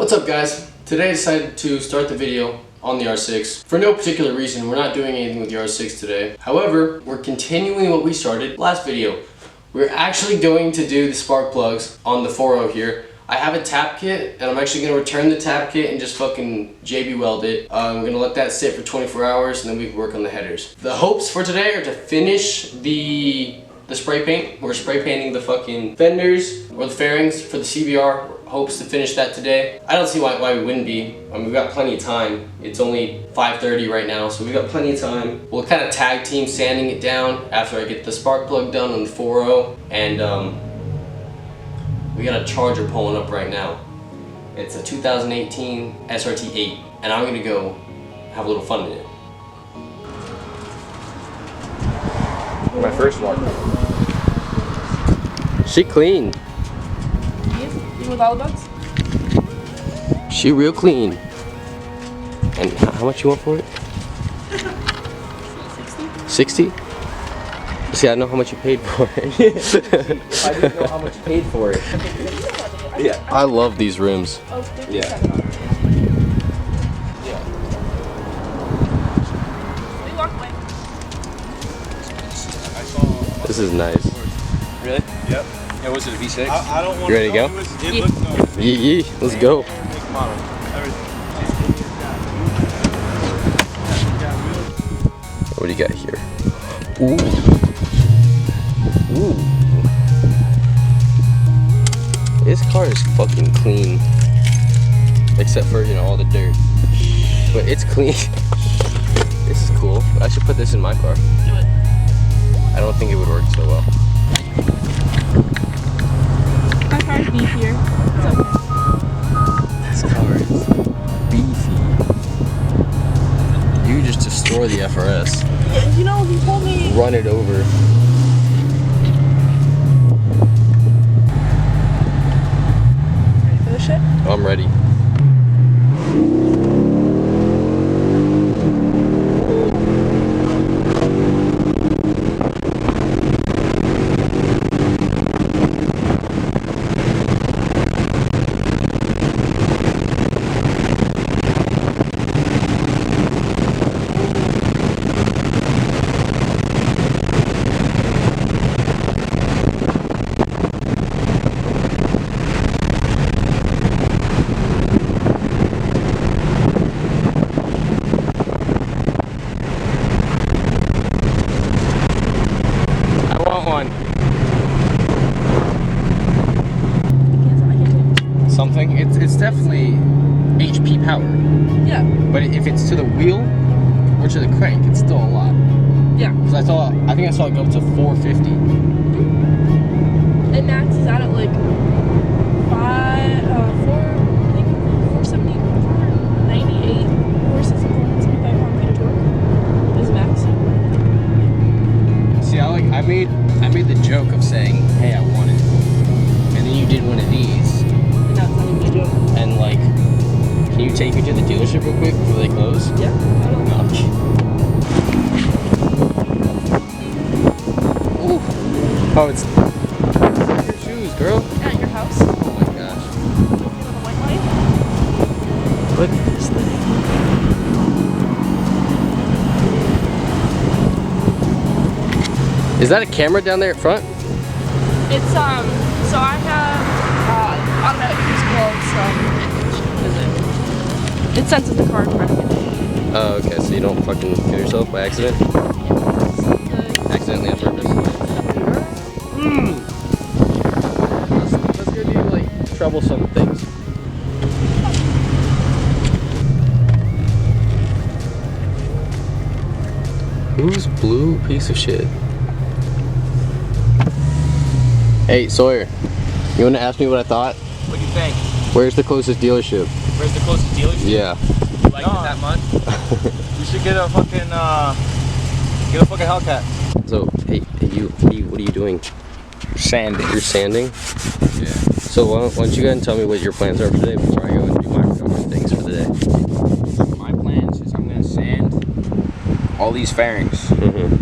What's up guys? Today I decided to start the video on the R6. For no particular reason, we're not doing anything with the R6 today. However, we're continuing what we started last video. We're actually going to do the spark plugs on the 4.0 here. I have a tap kit and I'm actually going to return the tap kit and just fucking JB weld it. I'm going to let that sit for 24 hours and then we can work on the headers. The hopes for today are to finish the spray paint. We're spray painting the fucking fenders or the fairings for the CBR. Hopes to finish that today. I don't see why we wouldn't be. I mean, we've got plenty of time. It's only 5:30 right now, so we've got plenty of time. We'll kind of tag team sanding it down after I get the spark plug done on the 4.0. And we got a Charger pulling up right now. It's a 2018 SRT8, and I'm gonna go have a little fun in it. My first one. She clean. With all the bugs? She real clean. And how much you want for it? 60. 60? See, I know how much you paid for it. I didn't know how much you paid for it. Yeah. I love these rims. Oh, Yeah. We walk away. This is nice. Really? Yep. Yeah, was it a V6? I don't want You ready to go? Yee, let's go. What do you got here? Ooh. Ooh. This car is fucking clean. Except for, you know, all the dirt. But it's clean. This is cool. I should put this in my car. Do it. I don't think it would work so well. My car's beefier. It's okay. This car is beefy. You just destroy the FRS. Yeah, you know, he told me. Run it over. Ready for this shit? I'm ready. Something. It's definitely HP powered. Yeah. But if it's to the wheel or to the crank, it's still a lot. Yeah. Because I think I saw it go up to 450. It maxes out at like 470, 498 horses and 475 pound-feet of torque. Is max. See, I made the joke of saying, "Hey, I want it," and then you did one of these. And that's not even a joke. And like, can you take me to the dealership real quick before they close? Yeah. I don't know. Ooh. Oh, it's your shoes, girl. At your house. Oh my gosh. On the white line. Look at this thing. Is that a camera down there at front? It's so I have automatic cruise control, so it senses the car in front of me. Oh, okay, so you don't fucking kill yourself by accident? Accidentally on purpose? Let's go do, like, troublesome things. Who's blue piece of shit? Hey, Sawyer, you want to ask me what I thought? What do you think? Where's the closest dealership? Where's the closest dealership? Yeah. You like it that much? You should get a fucking Hellcat. So, hey, what are you doing? Sanding. You're sanding? Yeah. So why don't you go ahead and tell me what your plans are for today before I go and do my things for the day. My plans is I'm gonna sand all these fairings, Mm-hmm.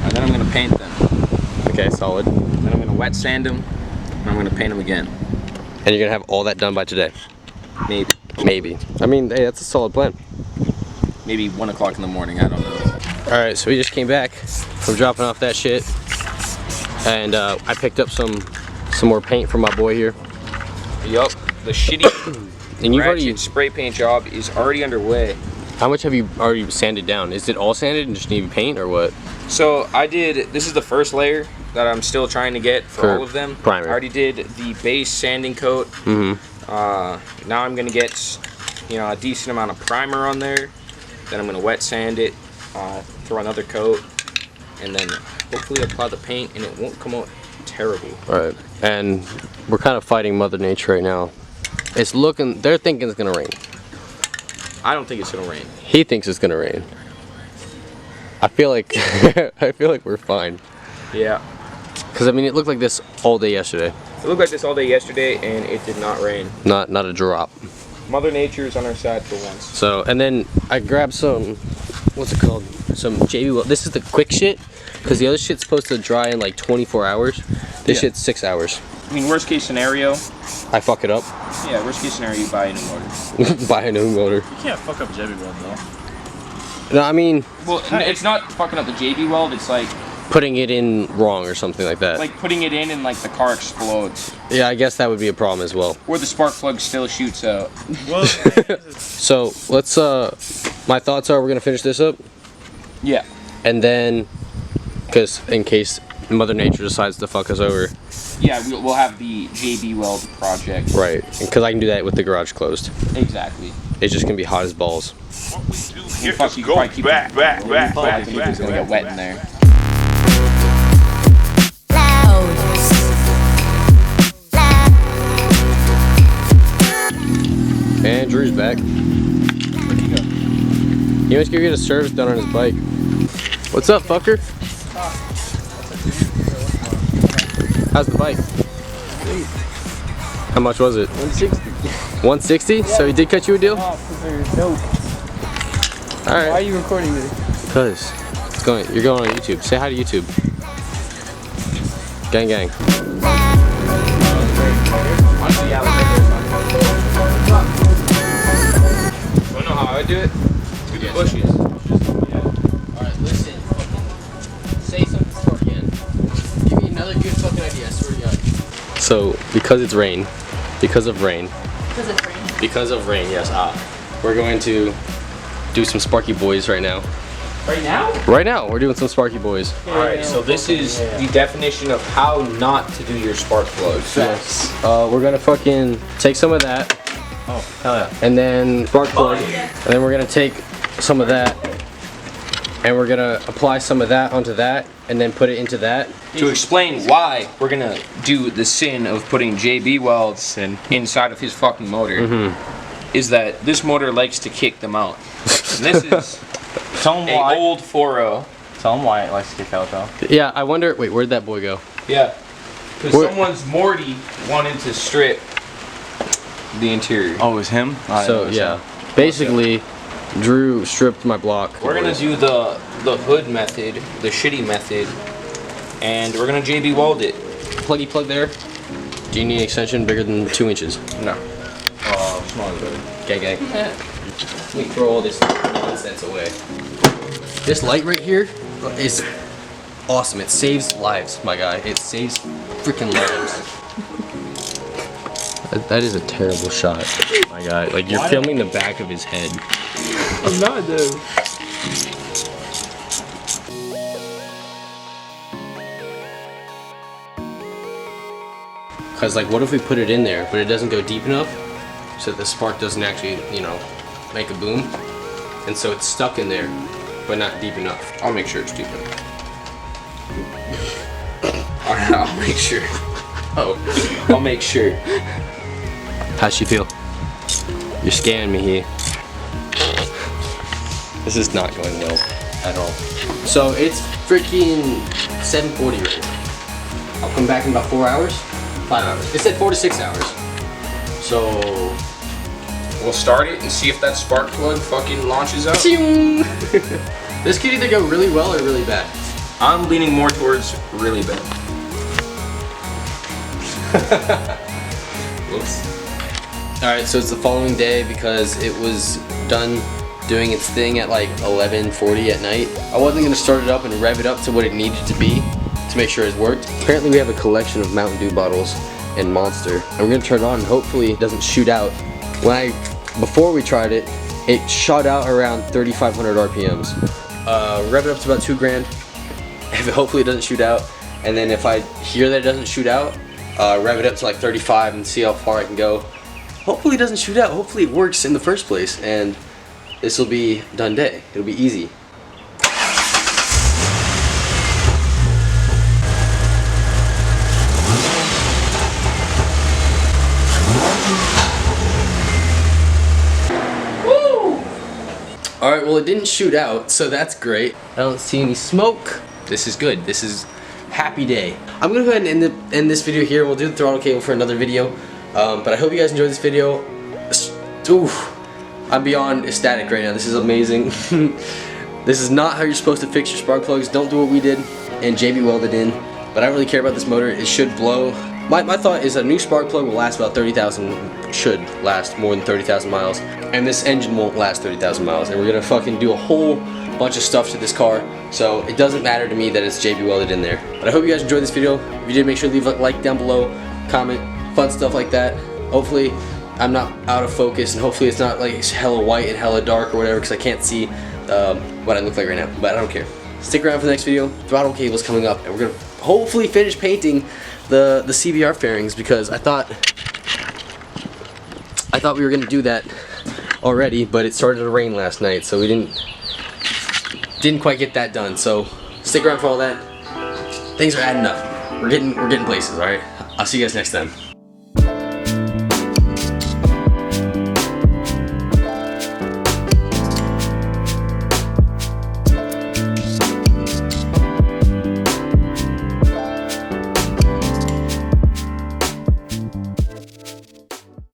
and then I'm gonna paint them. Okay, solid. Then I'm gonna wet sand them, and I'm gonna paint them again. And you're gonna have all that done by today? Maybe. Maybe. I mean, hey, that's a solid plan. Maybe 1 o'clock in the morning. I don't know. All right, so we just came back from dropping off that shit, and I picked up some more paint from my boy here. Yup. The shitty and you've already ratchet spray paint job is already underway. How much have you already sanded down? Is it all sanded and just need paint or what? So I did. This is the first layer that I'm still trying to get for all of them. Primer. I already did the base sanding coat. Mm-hmm. Now I'm gonna get, you know, a decent amount of primer on there. Then I'm gonna wet sand it, throw another coat, and then hopefully apply the paint, and it won't come out terrible. All right, and we're kind of fighting Mother Nature right now. It's looking. They're thinking it's gonna rain. I don't think it's gonna rain. He thinks it's gonna rain. I feel like I feel like we're fine. Yeah. Cause I mean, it looked like this all day yesterday. It looked like this all day yesterday, and it did not rain. Not a drop. Mother Nature is on our side for once. So, and then I grabbed some, what's it called? Some JB Weld. This is the quick shit, because the other shit's supposed to dry in like 24 hours. This shit's 6 hours. I mean, worst case scenario. I fuck it up. Yeah, worst case scenario, you buy a new motor. Buy a new motor. You can't fuck up JB Weld though. No, I mean. Well, it's not fucking up the JB Weld, it's like putting it in wrong or something like that. like putting it in and like the car explodes. Yeah, I guess that would be a problem as well. Or the spark plug still shoots out. Well, So let's my thoughts are we're gonna finish this up, Yeah. and then because in case Mother Nature decides to fuck us over, Yeah, we'll have the JB Weld project. right, because I can do that with the garage closed. Exactly. It's just gonna be hot as balls. Here fuck, you can probably keep back. I think it's gonna get wet in there. And Drew's back. Where'd you go? He wants to go get a service done on his bike. What's up, fucker? How's the bike? How much was it? 160. 160? So he did cut you a deal? Nope. All Why are right. you recording this? Because you're going on YouTube. Say hi to YouTube. Gang gang. Wanna know how I would do it? Through the bushes. Alright, listen. Say something smart again. Give me another good fucking idea, I swear to God. So, because of rain, Does it rain? yes, we're going to do some Sparky Boys right now. Right now? Right now, we're doing some Sparky Boys. Alright, so this is the definition of how not to do your spark plugs. Yes. We're gonna fucking take some of that. Oh, hell yeah. And then spark plug. And then we're gonna take some of that. And we're gonna apply some of that onto that. And then put it into that. To explain why we're gonna do the sin of putting JB Welds inside of his fucking motor, is that this motor likes to kick them out. And this is Tell him an why. old 4.0. Tell him why it likes to kick out though. Yeah, I wonder, wait, where'd that boy go? Yeah. Because Where- someone's Morty wanted to strip the interior. Oh, it was him? So, yeah. Basically, Drew stripped my block. We're gonna do the hood method, the shitty method, and we're gonna JB Weld it. Pluggy plug there. Do you need an extension bigger than 2 inches? No. Smaller better. Gang gang. Let me throw all this nonsense away. This light right here is awesome. It saves lives, my guy. It saves freaking lives. That is a terrible shot, my guy. Like, you're filming the back of his head. I'm not though. Cause like, what if we put it in there, but it doesn't go deep enough, so that the spark doesn't actually, you know, make a boom, and so it's stuck in there, but not deep enough. I'll make sure it's deep enough. I'll make sure. Oh, I'll make sure. how's she feel? You're scaring me here. This is not going well at all. So it's freaking 7:40 right now. I'll come back in about 4 hours, 5 hours. It said 4 to 6 hours. So We'll start it and see if that spark plug fucking launches out. this could either go really well or really bad. I'm leaning more towards really bad. Whoops. Alright, so it's the following day because it was done doing its thing at like 11:40 at night. I wasn't going to start it up and rev it up to what it needed to be to make sure it worked. Apparently we have a collection of Mountain Dew bottles and Monster. And we're going to turn it on and hopefully it doesn't shoot out. Before we tried it, it shot out around 3,500 RPMs. Rev it up to about 2 grand. Hopefully it doesn't shoot out. And then if I hear that it doesn't shoot out, rev it up to like 35 and see how far I can go. Hopefully it doesn't shoot out. Hopefully it works in the first place. And this will be done day. It'll be easy. Alright, well it didn't shoot out, so that's great. I don't see any smoke. This is good. This is happy day. I'm gonna go ahead and end this video here. We'll do the throttle cable for another video. But I hope you guys enjoyed this video. Oof, I'm beyond ecstatic right now. This is amazing. This is not how you're supposed to fix your spark plugs. Don't do what we did and JB welded in. But I don't really care about this motor. It should blow. My thought is a new spark plug will last about 30,000, should last more than 30,000 miles. And this engine won't last 30,000 miles. And we're gonna fucking do a whole bunch of stuff to this car. So it doesn't matter to me that it's JB welded in there. But I hope you guys enjoyed this video. If you did, make sure to leave a like down below, comment, fun stuff like that. Hopefully I'm not out of focus and hopefully it's not like hella white and hella dark or whatever because I can't see what I look like right now. But I don't care. Stick around for the next video. Throttle cable's coming up and we're gonna hopefully finish painting the CBR fairings because I thought we were gonna do that already, but it started to rain last night, so we didn't quite get that done. So stick around for all that. Things are adding up. We're getting places. All right. I'll see you guys next time.